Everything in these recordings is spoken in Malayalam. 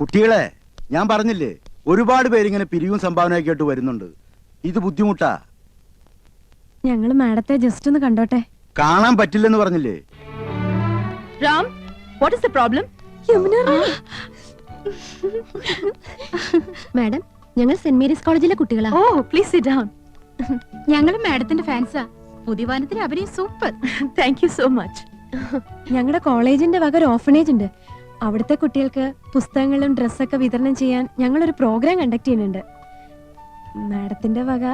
കുട്ടികളെ, ഞാൻ പറഞ്ഞില്ലേ, ഒരുപാട് പേരിങ്ങനെ പിരിവും സംഭാവനയൊക്കെ ആയിട്ട് വരുന്നുണ്ട്. ഇത് ബുദ്ധിമുട്ടാ. ഞങ്ങള് മാഡത്തെ ജസ്റ്റ് ഒന്ന് കണ്ടോട്ടെ. കാണാൻ പറ്റില്ലെന്ന് പറഞ്ഞില്ലേ? Ram, what is the problem? Madam, ഞങ്ങൾ സെന്റ് മേരീസ് കോളേജിലെ കുട്ടികളാ. Oh, please sit down. ഞങ്ങൾ മാഡത്തിന്റെ ഫാൻസാ. പുതിയ വാനത്തിലെ അഭിനയം super. Thank you so much. ഞങ്ങളുടെ കോളേജിന്റെ വക ഒരു ഓർഫനേജ് ഉണ്ട്. അവിടുത്തെ കുട്ടികൾക്ക് പുസ്തകങ്ങളും ഡ്രസ്സൊക്കെ വിതരണം ചെയ്യാൻ ഞങ്ങളൊരു പ്രോഗ്രാം കണ്ടക്ട് ചെയ്യുന്നുണ്ട്. മാഡത്തിന്റെ വക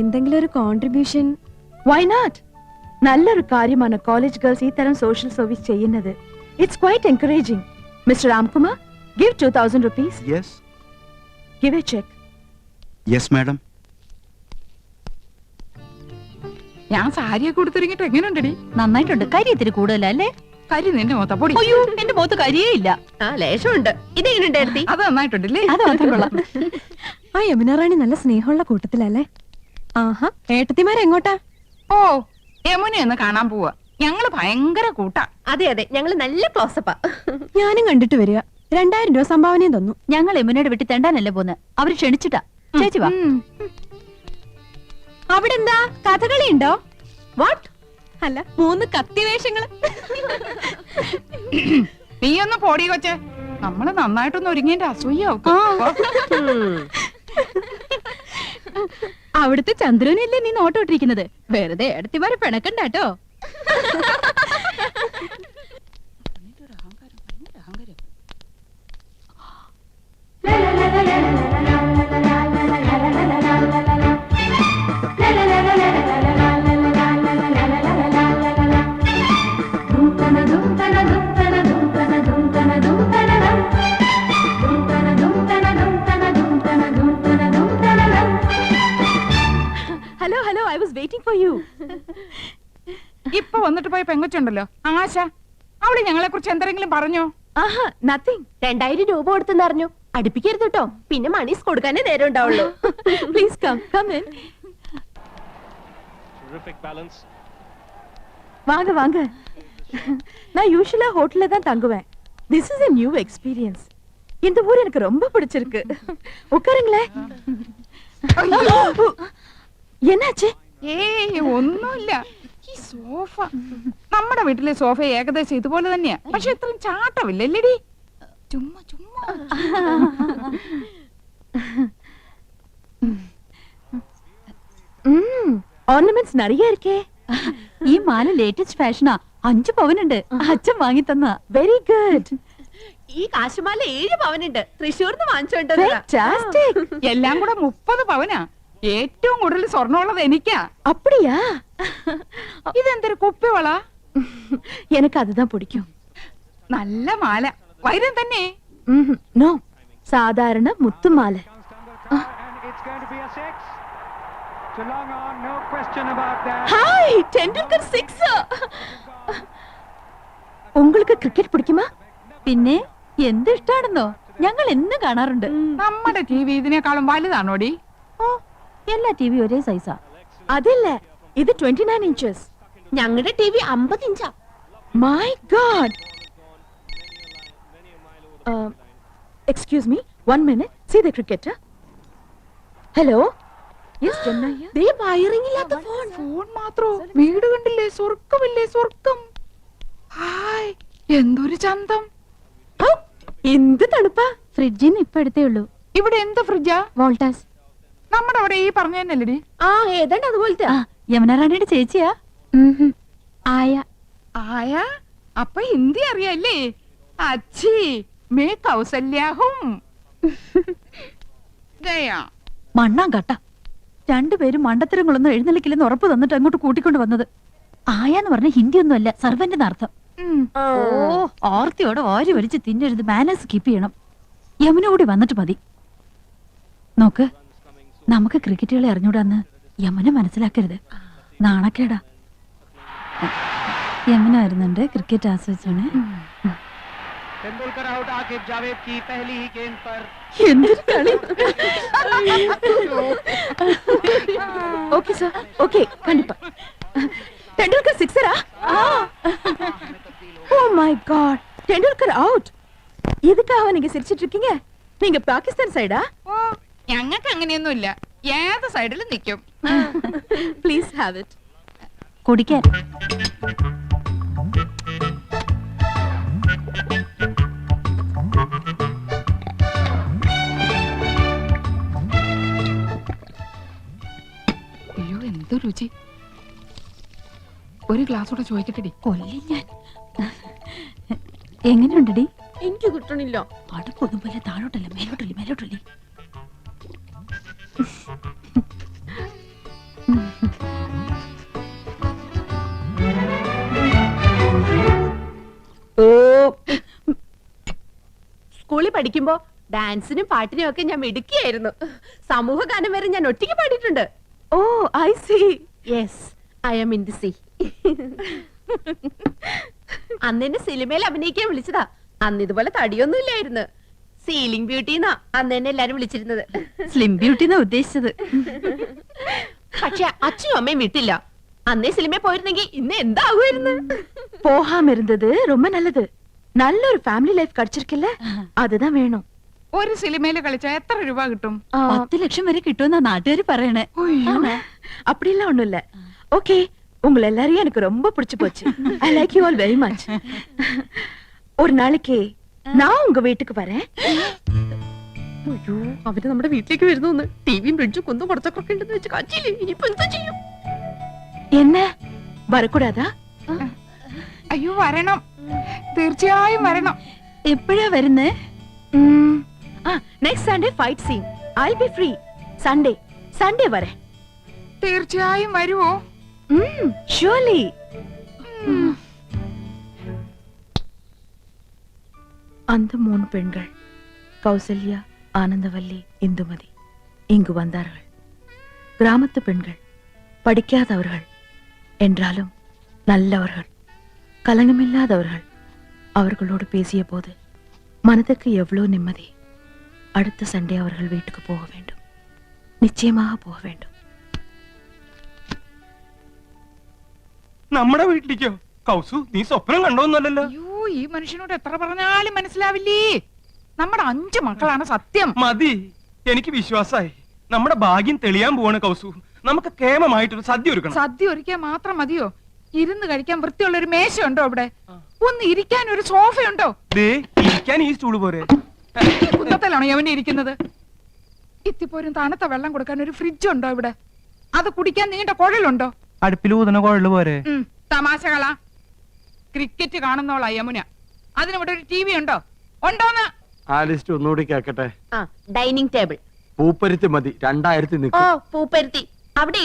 എന്തെങ്കിലും ഒരു കോൺട്രിബ്യൂഷൻ? Why not? നല്ലൊരു കാര്യമാണ് കോളേജ് ഗേൾസ് ഈ തരം സോഷ്യൽ സർവീസ് ചെയ്യുന്നത്. It's quite encouraging. Mr. Ramkumar, give 2000 rupees. Yes. Give a check. Yes, madam. ഞാൻ സാരിയൊക്കെ കൊടുത്തിറങ്ങിട്ട് എങ്ങനെയുണ്ടടി? നന്നായിട്ടുണ്ട്. കരി ഇത്തിരി കൂടുതലല്ലേ? കരി നിന്റെ മൊത്ത പൊടി. അയ്യോ, എന്റെ മുഖത്ത് കരിയേ ഇല്ല. ലേശമുണ്ട്. ഇതെങ്ങനെയുണ്ടായിരുന്നു? അത് നന്നായിട്ടുണ്ടല്ലേ? അത് മാത്രം കൊള്ളാം. ആ യമുന റാണി നല്ല സ്നേഹമുള്ള കൂട്ടത്തിലല്ലേ? ആഹാ, ഏട്ടത്തിമാരെങ്ങോട്ടാ? ഓ, യമുന ഒന്ന് കാണാൻ പോവാ. ഞങ്ങള് ഭയങ്കര കൂട്ടാ. അതെ അതെ, ഞങ്ങള് നല്ല ക്ലോസപ്പാ. ഞാനും കണ്ടിട്ട് വരിക. 2000 രൂപ സംഭാവനയും തന്നു. ഞങ്ങൾ യമുനയുടെ വീട്ടിൽ തെണ്ടാനല്ലേ പോന്ന്. അവര് ക്ഷണിച്ചിട്ടാ. ചേച്ചി വാ. അവിടെ എന്താ കഥകളി ഉണ്ടോ? വാട്ട്? അല്ല, 3 കത്തിവേഷങ്ങള്. നീ ഒന്ന് പോടി കൊച്ചെ. നമ്മള് നന്നായിട്ടൊന്ന് ഒരുങ്ങിന്റെ അസൂയാവും. അവിടുത്തെ ചന്ദ്രനല്ലേ നീ നോട്ടോട്ടിരിക്കുന്നത്? വെറുതെ എടുത്തിമാരെ പിണക്കണ്ടാട്ടോ. Hello hello, I was waiting for you. ഇപ്പൊ വന്നിട്ട് പോയ പെങ്കൊച്ചുണ്ടല്ലോ ആശ, അവള് ഞങ്ങളെ കുറിച്ച് എന്തെങ്കിലും പറഞ്ഞോ? ആഹാ, നത്തിങ്. 2000 രൂപ കൊടുത്തെന്ന് അറിഞ്ഞു. അടുപ്പിക്കരുത് കേട്ടോ, പിന്നെ മണീസ് കൊടുക്കാനേ നേരം ഉണ്ടാവുള്ളൂ. Please come come in. வாங்க வாங்க. நான் யூசுவலா ஹோட்டல்ல தான் தங்குவேன். This is a new experience. இந்த ஊர் எனக்கு ரொம்ப பிடிச்சிருக்கு. உட்காருங்களே. என்னாச்சு? ഏയ് ഒന്നുമില്ല. ഈ സോഫ, നമ്മുടെ വീട്ടിലെ സോഫ ഏകദേശം ഇതുപോലെ തന്നെയാ. പക്ഷെ ഇത്രയും ചാട്ടമില്ലല്ലേടി? ചുമ്മാ ചുമ്മാ. ഓർണമെന്റ്സ് நிறைய இருக்கே. ഈ മാല ലേറ്റസ്റ്റ് ഫാഷനാ. 5 പവനുണ്ട്. അച്ഛൻ വാങ്ങി തന്ന. Very good. ഈ കാശുമാല 7 പവനുണ്ട്. തൃശ്ശൂർന്ന് വാങ്ങിച്ചോണ്ടത്. എല്ലാം കൂടെ 30 പവനാ. ഏറ്റവും കൂടുതൽ സ്വർണ്ണമുള്ളത് എനിക്കാ. அப்படியா? ഇതെന്തൊരു കുപ്പിവള? எனக்கு அதுதான் பிடிக்கும். നല്ല മാല. വൈരം തന്നെ? നോ, സാധാരണ മുത്തുമാല. ഹായ്, ടെണ്ടുൽക്കർ 6. உங்களுக்கு ക്രിക്കറ്റ് പിടിക്കുമാ? പിന്നെ എന്ത് ഇഷ്ടാണെന്നോ. ഞങ്ങൾ എന്നും കാണാറുണ്ട്. നമ്മുടെ ടിവി ഇതിനേക്കാളും വലുതാണോടി? ഓ, എല്ലാ ടിവി ഒരേ സൈസാ. അതല്ല, ഇത് 29 inches. ഞങ്ങളുടെ ടിവി 50 ഇഞ്ചാ. My god. Excuse me, 1 minute. See the cricketer. Hello. Yes, Jamuna here. ദേ വയറിംഗ് ഇല്ലാത്ത ഫോൺ. ഫോൺ മാത്രോ? വീട് കണ്ടില്ലേ? സ്വർഗമില്ലേ? സ്വർഗം. ഹായ്, എന്തൊരു ചന്തം. എന്ത് തണുപ്പാ. ഫ്രിഡ്ജിന്ന് ഇപ്പൊ എടുത്തേ ഉള്ളൂ. ഇവിടെ എന്ത് ഫ്രിഡ്ജാ? വോൾട്ടാസ്. നമ്മുടെ അവിടെ ഈ പറഞ്ഞ തന്നെയല്ലേടി? ആ, ഏതാണ്ട് അതുപോലത്തെ. യമുന റാണിയുടെ ചേച്ചിയാ. ആയ. ആയ? അപ്പൊ ഹിന്ദി അറിയാല്ലേ? അച്ഛി മേ കൗസല്യാഹും. മണ്ണാൻ കട്ട. 2 പേരും മണ്ടത്തരങ്ങളൊന്നും എഴുന്നള്ളിക്കില്ലെന്ന് ഉറപ്പ് തന്നിട്ട് അങ്ങോട്ട് കൂട്ടിക്കൊണ്ട് വന്നത്. ആയാന്ന് പറഞ്ഞ ഹിന്ദി ഒന്നും അല്ല, സർവന്റ് അർത്ഥം. ഓ, ഓർത്തിയോടെ ഓരി വരിച്ച് തിന്നരുത്. മാനേഴ്സ് കീപ്പ് ചെയ്യണം. യമുന കൂടി വന്നിട്ട് മതി. നോക്ക്, നമുക്ക് ക്രിക്കറ്റുകളെ അറിഞ്ഞൂടാന്ന് യമുന മനസ്സിലാക്കരുത്. നാണക്കേടാ. യമുന വരുന്നുണ്ട്. ക്രിക്കറ്റ് ആസ്വദിച്ചാണ്. तेंदुलकर आउट, आकिब जावेद की पहली ही गेंद पर. എന്തൊരു കളി. ഓക്കേ സർ, ഓക്കേ, കണ്ടിപ്പാ. Tendulkar 6. Oh my god, Tendulkar out. எதுக்காக நீங்க சிரிச்சிட்டு இருக்கீங்க? நீங்க பாகிஸ்தான் சைடா? ഓ ഞങ്ങൾക്ക് അങ്ങനെയൊന്നുമില്ല, ഏത് സൈഡിലും നിൽക്കും. Please have it. കുടിക്കാൻ. അയ്യോ എന്ത് രുചി. ഒരു ഗ്ലാസ് കൂടെ ചോദിക്കട്ടെടി. കൊല്ലി ഞാൻ. എങ്ങനെയുണ്ടടി? എനിക്ക് കിട്ടണില്ല. അടുപ്പൊന്നും പോലെ താഴോട്ടല്ല മേലോട്ടല്ലേ മേലോട്ടല്ലേ. സ്കൂളിൽ പഠിക്കുമ്പോ ഡാൻസിനും പാട്ടിനും ഒക്കെ ഞാൻ മിടുക്കിയായിരുന്നു. സമൂഹ ഗാനം വരെ ഞാൻ ഒറ്റയ്ക്ക് പാടിയിട്ടുണ്ട്. Oh I see. Yes, I am in the sea. അന്ന് എന്നെ സിനിമയിൽ അഭിനയിക്കാൻ വിളിച്ചതാ. അന്ന് ഇതുപോലെ തടിയൊന്നും ഇല്ലായിരുന്നു. സീലിംഗ് ബ്യൂട്ടിന്നാ അന്ന് എന്നെ എല്ലാരും വിളിച്ചിരുന്നത്. സ്ലിം ബ്യൂട്ടി എന്നാ ഉദ്ദേശിച്ചത്. പക്ഷെ അച്ഛനും അമ്മയും വിട്ടില്ല. അന്നേ സിനിമയിൽ പോയിരുന്നെങ്കിൽ ഇന്ന് എന്താകുമായിരുന്നു. போகாம இருந்தது ரொம்ப நல்லது. நல்ல ஒரு ஃபேமிலி லைஃப் கிடைச்சிருக்குல்ல, அதுதான் வேணும். ഒരു സിനിമയിൽ കളിച്ചാ എത്ര രൂപ കിട്ടും? 10 ലക്ഷം വരെ കിട്ടുമെന്നാ നാട്ടുകാര് പറയണേ. அப்படிலாம் ஒண்ணும் இல்ல. ஓகே, உங்களை எல்லாரையும் எனக்கு ரொம்ப பிடிச்சு போச்சு. I like you all very much. ஒரு நாளைக்கு நான் உங்க வீட்டுக்கு வரேன். അയ്യോ, അവര് നമ്മുടെ വീട്ടിലേക്ക് വരുന്നു. ടിവിയും ഫ്രിഡ്ജും കുന്നും കുറച്ചൊക്കെ ഉണ്ടെന്ന് വെച്ച് കാച്ചില്ലേ. ഇനിയിപ്പോ എന്താ ചെയ്യും? என்ன வரக்கூடாதா? അയ്യോ വരണം, തീർച്ചയായും വരണം. എപ്പോഴാ വരുന്നേ? Next Sunday fight scene. I'll be free. Sunday வரேன். തീർച്ചയായും വരുവോ? surely. அந்த 3 பெண்கள் கௌசல்யா, ஆனந்தவல்லி, இந்துமதி இங்கு வந்தார்கள். கிராமத்து பெண்கள், படிக்காதவர்கள் என்றாலும் நல்லவர்கள், கலங்கமில்லாதவர்கள். அவர்களோடு பேசிய போது மனதுக்கு எவ்வளவு நிம்மதி. அடுத்த சண்டே அவர்கள் வீட்டுக்கு போக வேண்டும். நிச்சயமாக போக வேண்டும். നമ്മുടെ വീട്ടിലേക്കോ? കൗസു, നീ സ്വപ്നം കണ്ടോന്നല്ലോ. അയ്യോ, ഈ മനുഷ്യനോട് എത്ര പറഞ്ഞാലും മനസ്സിലാവില്ലേ. നമ്മുടെ 5 മക്കളാണ് സത്യം. മതി, എനിക്ക് വിശ്വാസായി. നമ്മുടെ ഭാഗ്യം തെളിയാൻ പോവാണ് കൗസു. നമുക്ക് കേമമായിട്ടൊരു സദ്യ ഒരുക്കണം. സദ്യ ഒരുക്കാൻ മാത്രം മതിയോ? ഇരുന്ന് കഴിക്കാൻ വൃത്തിയുള്ള ഒരു മേശ ഉണ്ടോ അവിടെ? ഒന്ന് ഇരിക്കാൻ ഒരു സോഫയുണ്ടോ? ദേ, ഇരിക്കാൻ ഈ സ്റ്റൂള് പോരെ? ഈ കുന്നത്തിലാണോ യവനെ ഇരിക്കുന്നത്? ഇത്തിപ്പോരും തണുത്ത വെള്ളം കൊടുക്കാൻ ഒരു ഫ്രിഡ്ജ് ഉണ്ടോ ഇവിടെ? അത് കുടിക്കാൻ നീണ്ട കുഴലുണ്ടോ? അടുപ്പിൽ ഊതുന്ന കുഴല് പോരെ? തമാശകളാ. ക്രിക്കറ്റ് കാണുന്നോളാ യമുന. അതിനിവിടെ ഒരു TV ഉണ്ടോ? ഉണ്ടോന്ന്? ആ ലിസ്റ്റ് ഒന്നുകൂടി കേക്കട്ടെ. Dining table. പൂപ്പരുത്തി മതി, 2000 ഓ, നിൽക്കും. പൂപ്പരുത്തി. അവിടെ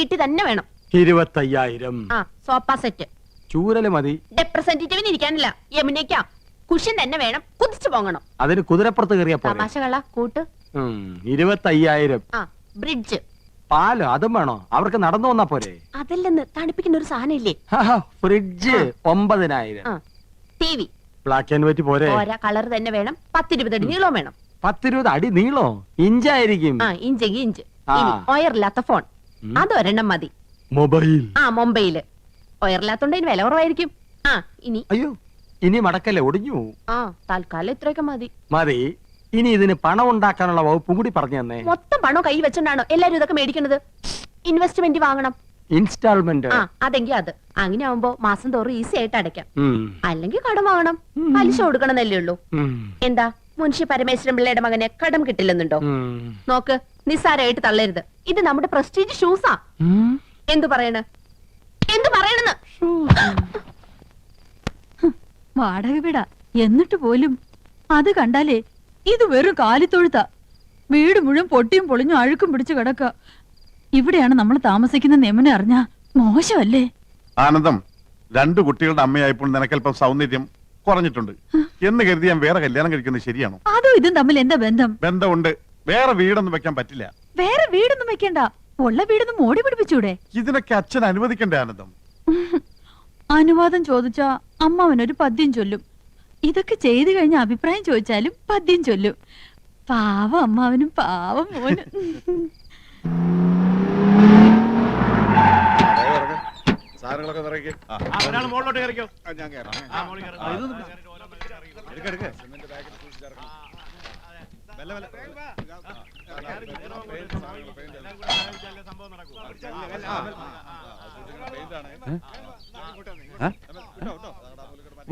ഈട്ടി തന്നെ വേണം. 25,000. Sofa set. ചൂരല് മതി. റെപ്രസെന്റേറ്റീവിന് ഇരിക്കാനില്ല, യമുനയ്ക്കാ. കുഷൻ തന്നെ വേണം, കുതിച്ചു പോകണം. അതിന് കുതിരപ്പുറത്ത് കയറിയാ പോലെ. തമാശകളാ കൂട്ട്. 25,000. ബ്രിഡ്ജ്. പാല് അതും വേണോ? അവർക്ക് നടന്നു വന്നാ പോരെ? അതല്ലെന്ന് തണുപ്പിക്കുന്ന ഒരു സാധനം ഇല്ലേ? Fridge 9,000. TV. Black and white പോരെ? ഓരോ കളർ തന്നെ വേണം. 10-20 അടി നീളം വേണം. 10-20 അടി നീളോ? ഇഞ്ചായിരിക്കും. ഇഞ്ചെങ്കിൽ ഇഞ്ച്. ഒയറില്ലാത്ത ഫോൺ അതൊരെണ്ണം മതി. മൊബൈൽ. മൊബൈല്. ഒയറില്ലാത്തോണ്ട് ഇതിന് വില കുറവായിരിക്കും. ഇനി അയ്യോ, ഇനി മടക്കല്ലേ, ഒടിഞ്ഞു. തൽക്കാലം ഇത്രയൊക്കെ മതി. മതി. ഇനി ഇതിന് പണം ഉണ്ടാക്കാനുള്ള വകുപ്പും കൂടി പറഞ്ഞു തന്നെ. മൊത്തം പണം കൈ വെച്ചോണ്ടാണോ എല്ലാരും ഇതൊക്കെ മേടിക്കുന്നത്? ഇൻവെസ്റ്റ്മെന്റ് വാങ്ങണം. ഇൻസ്റ്റാൾമെന്റ്. അതെങ്കിൽ അത്. അങ്ങനെ ആവുമ്പോ മാസം തോറും ഈസി ആയിട്ട് അടയ്ക്കാം. അല്ലെങ്കിൽ കടം വാങ്ങണം, പലിശ കൊടുക്കണമെന്നല്ലേ ഉള്ളൂ. എന്താ മുൻഷി പരമേശ്വരൻ പിള്ളയുടെ മകനെ കടം കിട്ടില്ലെന്നുണ്ടോ? നോക്ക്, നിസ്സാരമായിട്ട് തള്ളരുത്. ഇത് നമ്മുടെ പ്രസ്റ്റീജ് ഷൂസാ. എന്തു പറയണെന്ന് വാടക വീടാ എന്നിട്ട് പോലും അത് കണ്ടാലേ ഇത് വെറും കാലിത്തൊഴുത്ത. വീട് മുഴുവൻ പൊട്ടിയും പൊളിഞ്ഞും അഴുക്കും പിടിച്ചു കിടക്ക. ഇവിടെയാണ് നമ്മൾ താമസിക്കുന്ന നെമനെ അറിഞ്ഞാ മോശമല്ലേ? ആനന്ദം, 2 കുട്ടികളുടെ അമ്മയായപ്പോൾ നിനക്കല്പം സൗന്ദര്യം കുറഞ്ഞിട്ടുണ്ട് എന്ന് കരുതി ഞാൻ വേറെ കല്യാണം കഴിക്കുന്നത് ശരിയാണോ? അതും ഇതും തമ്മിൽ എന്താ ബന്ധം? ബന്ധമുണ്ട്. വേറെ വീടൊന്നും വെക്കാൻ പറ്റില്ല. വേറെ വീടൊന്നും വെക്കണ്ട, ഉള്ള വീടൊന്നും മോടി പിടിപ്പിച്ചൂടെ? ഇതിനൊക്കെ അച്ഛൻ അനുവദിക്കണ്ടേ ആനന്ദം? അനുവാദം ചോദിച്ചാ അമ്മാവനൊരു പദ്യം ചൊല്ലും. ഇതൊക്കെ ചെയ്തു കഴിഞ്ഞ അഭിപ്രായം ചോദിച്ചാലും പദ്യം ചൊല്ലും. പാവം അമ്മാവനും പാവം മോനും. സാധനങ്ങളൊക്കെ ഒരാൾ മുകളിലോട്ട് കയറിക്കോ. ഞാൻ കയറാം.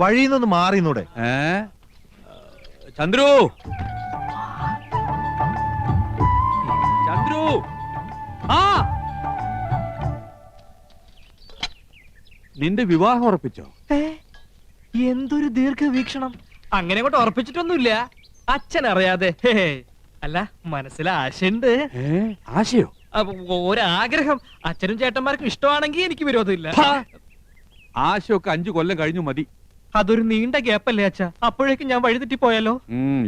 വഴിയിൽ മാറിന്നൂടെ? ചന്ദ്രു, ചന്ദ്രു, ആ നിന്റെ വിവാഹം ഉറപ്പിച്ചോ? എന്തൊരു ദീർഘവീക്ഷണം. അങ്ങനെ അങ്ങോട്ട് ഉറപ്പിച്ചിട്ടൊന്നുമില്ല, അച്ഛൻ അറിയാതെ. അല്ല, മനസ്സിൽ ആശയുണ്ട്. ആശയോ? ഒരാഗ്രഹം. അച്ഛനും ചേട്ടന്മാർക്കും ഇഷ്ടമാണെങ്കിൽ എനിക്ക് വിരോധമില്ല. ആശയൊക്കെ 5 കൊല്ലം കഴിഞ്ഞു മതി. അതൊരു നീണ്ട ഗ്യാപ്പല്ലേ അച്ഛാ? അപ്പോഴേക്കും ഞാൻ വഴിതെറ്റി പോയാലോ?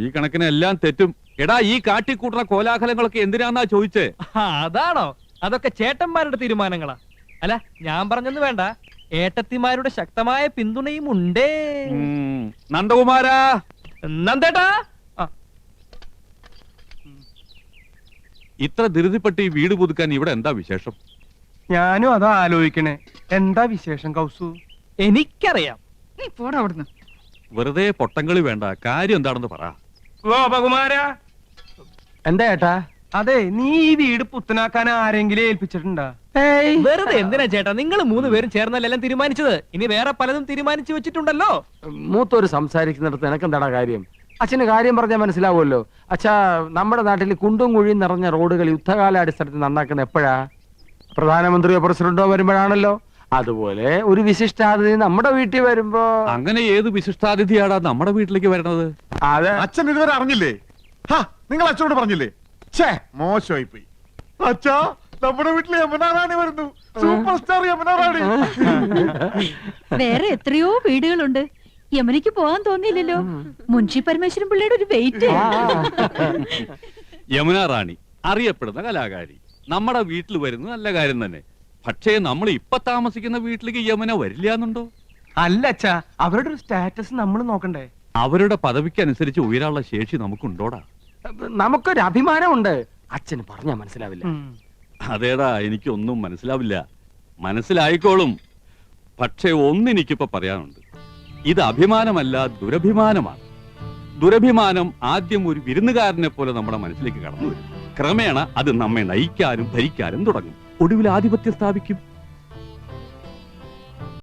ഈ കണക്കിന് എല്ലാം തെറ്റും. എടാ, ഈ കാട്ടിക്കൂട്ടുന്ന കോലാഹലങ്ങളൊക്കെ എന്തിനാന്നാ ചോദിച്ചേ? അതാണോ? അതൊക്കെ ചേട്ടന്മാരുടെ തീരുമാനങ്ങളാ. അല്ല, ഞാൻ പറഞ്ഞൊന്നും വേണ്ട, ഏട്ടത്തിമാരുടെ ശക്തമായ പിന്തുണയും ഉണ്ടേ. നന്ദകുമാരാ, നന്ദേട്ടാ. ഇത്ര ധൃതിപ്പെട്ട് ഈ വീട് പുതുക്കാൻ ഇവിടെ എന്താ വിശേഷം? ഞാനും അതാ ആലോചിക്കണേ. എന്താ വിശേഷം കൗസു? എനിക്കറിയാം. നീ പോടാ അവിടുന്ന്. വെറുതെ പൊട്ടങ്കളി വേണ്ട, കാര്യം എന്താണെന്ന് പറ. ഗോപകുമാര. എന്താ ഏട്ടാ? അതെ, നീ ഈ വീട് പുത്തനാക്കാൻ ആരെങ്കിലും ഏൽപ്പിച്ചിട്ടുണ്ടാ? വെറുതെ എന്തിനാ ചേട്ടാ, നിങ്ങൾ 3 പേരും ചേർന്നല്ല എല്ലാം തീരുമാനിച്ചത്. ഇനി വേറെ പലതും തീരുമാനിച്ചു വെച്ചിട്ടുണ്ടല്ലോ. മൂത്തോര് സംസാരിക്കുന്നിടത്ത് എനക്കെന്താടാ കാര്യം? അച്ഛന് കാര്യം പറഞ്ഞാൽ മനസ്സിലാവുമല്ലോ. അച്ഛാ, നമ്മുടെ നാട്ടിൽ കുണ്ടും കുഴിയും നിറഞ്ഞ റോഡുകൾ യുദ്ധകാലാടിസ്ഥാനത്തിൽ നന്നാക്കുന്ന എപ്പോഴാ? പ്രധാനമന്ത്രിയോ പ്രസിഡന്റോ വരുമ്പോഴാണല്ലോ. അതുപോലെ ഒരു വിശിഷ്ടാതിഥി നമ്മുടെ വീട്ടിൽ വരുമ്പോ. അങ്ങനെ ഏത് വിശിഷ്ടാതിഥിയാടാ നമ്മുടെ വീട്ടിലേക്ക് വരണത്? അതെ, അച്ഛൻ ഇതുവരെ അറിഞ്ഞില്ലേ? നിങ്ങൾ അച്ഛനോട് പറഞ്ഞില്ലേ? ഛേ, മോശമായി പോയി. അച്ഛാ, നമ്മുടെ വീട്ടിൽ യമുന റാണി വരുന്നു. സൂപ്പർ സ്റ്റാർ യമുന റാണി. വേറെ എത്രയോ വീടുകളുണ്ട്. യമനിക്ക് പോകാൻ തോന്നിയില്ലല്ലോ. മുൻഷി പരമേശ്വരൻ പിള്ളയുടെ ഒരു വെയിറ്റ്. യമുന റാണി അറിയപ്പെടുന്ന കലാകാരി നമ്മുടെ വീട്ടിൽ വരുന്നത് നല്ല കാര്യം തന്നെ. പക്ഷേ നമ്മൾ ഇപ്പൊ താമസിക്കുന്ന വീട്ടിലേക്ക് യമുന വരില്ല എന്നുണ്ടോ? അല്ല അച്ഛാ, അവരുടെ ഒരു സ്റ്റാറ്റസ് നമ്മൾ നോക്കണ്ടേ? അവരുടെ പദവിക്കനുസരിച്ച് ഉയരാനുള്ള ശേഷി നമുക്കുണ്ടോടാ? നമുക്കൊരു അഭിമാനമുണ്ട്. അച്ഛന് പറഞ്ഞാ മനസ്സിലാവില്ല. അതേടാ, എനിക്കൊന്നും മനസ്സിലാവില്ല. മനസ്സിലായിക്കോളും. പക്ഷേ ഒന്നെനിക്കിപ്പോ പറയാനുണ്ട്. ഇത് അഭിമാനമല്ല, ദുരഭിമാനമാണ്. ദുരഭിമാനം ആദ്യം ഒരു വിരുന്നുകാരനെ പോലെ നമ്മുടെ മനസ്സിലേക്ക് കടന്നു വരും. ക്രമേണ അത് നമ്മെ നയിക്കാനും ഭരിക്കാനും തുടങ്ങും. ഒടുവിൽ ആധിപത്യം സ്ഥാപിക്കും.